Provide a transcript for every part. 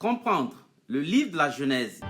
Comprendre le livre de la Genèse.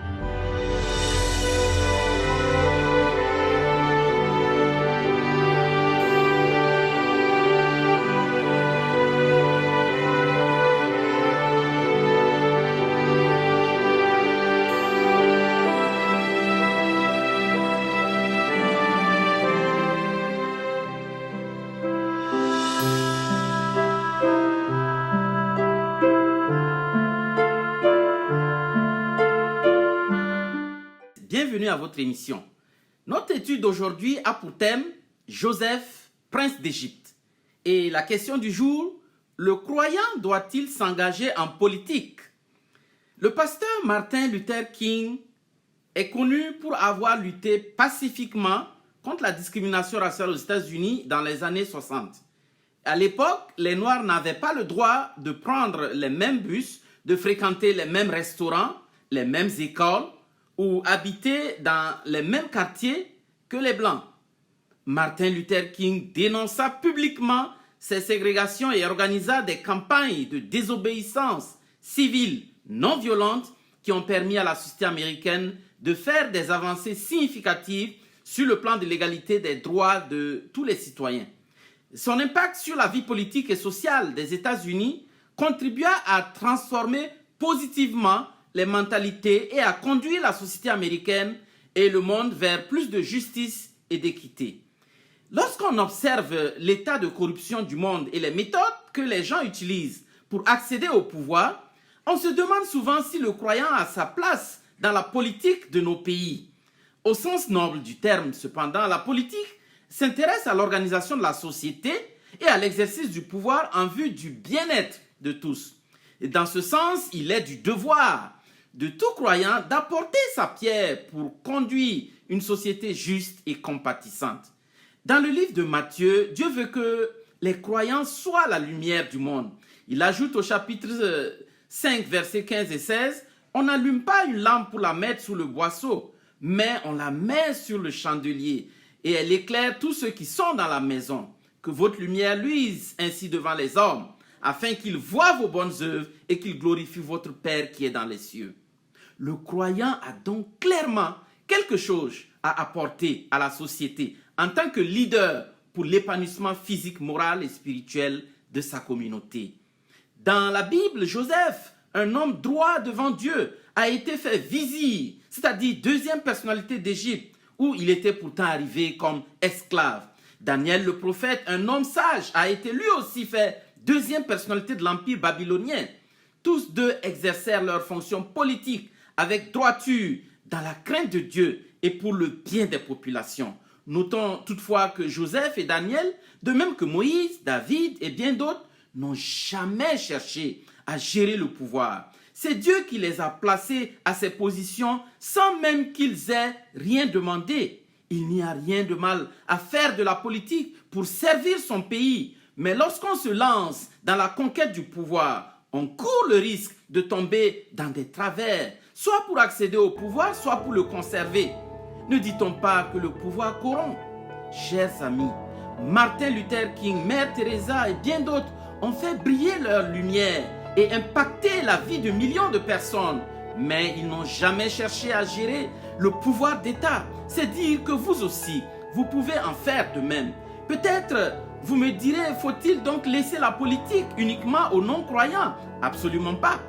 Bienvenue à votre émission. Notre étude d'aujourd'hui a pour thème Joseph, prince d'Égypte. Et la question du jour, le croyant doit-il s'engager en politique? Le pasteur Martin Luther King est connu pour avoir lutté pacifiquement contre la discrimination raciale aux États-Unis dans les années 60. À l'époque, les Noirs n'avaient pas le droit de prendre les mêmes bus, de fréquenter les mêmes restaurants, les mêmes écoles, ou habiter dans les mêmes quartiers que les Blancs. Martin Luther King dénonça publiquement ces ségrégations et organisa des campagnes de désobéissance civile non violente qui ont permis à la société américaine de faire des avancées significatives sur le plan de l'égalité des droits de tous les citoyens. Son impact sur la vie politique et sociale des États-Unis contribua à transformer positivement les mentalités et à conduire la société américaine et le monde vers plus de justice et d'équité. Lorsqu'on observe l'état de corruption du monde et les méthodes que les gens utilisent pour accéder au pouvoir, on se demande souvent si le croyant a sa place dans la politique de nos pays. Au sens noble du terme, cependant, la politique s'intéresse à l'organisation de la société et à l'exercice du pouvoir en vue du bien-être de tous. Et dans ce sens, il est du devoir de tout croyant d'apporter sa pierre pour conduire une société juste et compatissante. Dans le livre de Matthieu, Dieu veut que les croyants soient la lumière du monde. Il ajoute au chapitre 5, versets 15 et 16, « On n'allume pas une lampe pour la mettre sous le boisseau, mais on la met sur le chandelier, et elle éclaire tous ceux qui sont dans la maison. Que votre lumière luise ainsi devant les hommes, afin qu'ils voient vos bonnes œuvres et qu'ils glorifient votre Père qui est dans les cieux. » Le croyant a donc clairement quelque chose à apporter à la société en tant que leader pour l'épanouissement physique, moral et spirituel de sa communauté. Dans la Bible, Joseph, un homme droit devant Dieu, a été fait vizir, c'est-à-dire deuxième personnalité d'Égypte, où il était pourtant arrivé comme esclave. Daniel le prophète, un homme sage, a été lui aussi fait deuxième personnalité de l'Empire babylonien. Tous deux exercèrent leurs fonctions politiques avec droiture, dans la crainte de Dieu et pour le bien des populations. Notons toutefois que Joseph et Daniel, de même que Moïse, David et bien d'autres, n'ont jamais cherché à gérer le pouvoir. C'est Dieu qui les a placés à ces positions sans même qu'ils aient rien demandé. Il n'y a rien de mal à faire de la politique pour servir son pays, mais lorsqu'on se lance dans la conquête du pouvoir, on court le risque de tomber dans des travers, soit pour accéder au pouvoir, soit pour le conserver. Ne dit-on pas que le pouvoir corrompt? Chers amis, Martin Luther King, Mère Teresa et bien d'autres ont fait briller leur lumière et impacter la vie de millions de personnes. Mais ils n'ont jamais cherché à gérer le pouvoir d'État. C'est dire que vous aussi, vous pouvez en faire de même. Peut-être, vous me direz, faut-il donc laisser la politique uniquement aux non-croyants? Absolument pas.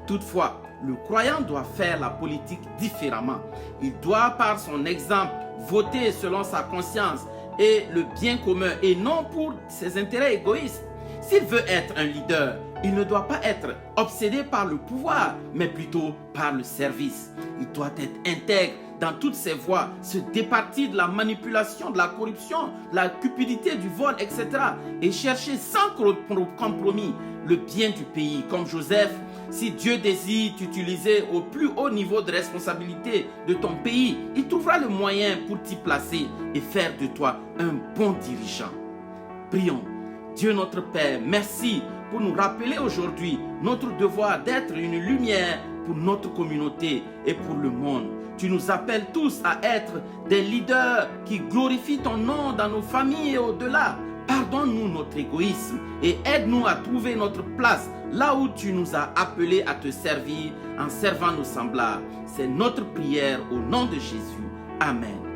Toutefois, le croyant doit faire la politique différemment. Il doit, par son exemple, voter selon sa conscience et le bien commun et non pour ses intérêts égoïstes. S'il veut être un leader, il ne doit pas être obsédé par le pouvoir, mais plutôt par le service. Il doit être intègre dans toutes ses voies, se départir de la manipulation, de la corruption, de la cupidité, du vol, etc. et chercher sans compromis le bien du pays. Comme Joseph, si Dieu désire t'utiliser au plus haut niveau de responsabilité de ton pays, il trouvera le moyen pour t'y placer et faire de toi un bon dirigeant. Prions. Dieu notre Père, merci pour nous rappeler aujourd'hui notre devoir d'être une lumière pour notre communauté et pour le monde. Tu nous appelles tous à être des leaders qui glorifient ton nom dans nos familles et au-delà. Pardonne-nous notre égoïsme et aide-nous à trouver notre place là où tu nous as appelés à te servir en servant nos semblables. C'est notre prière au nom de Jésus. Amen.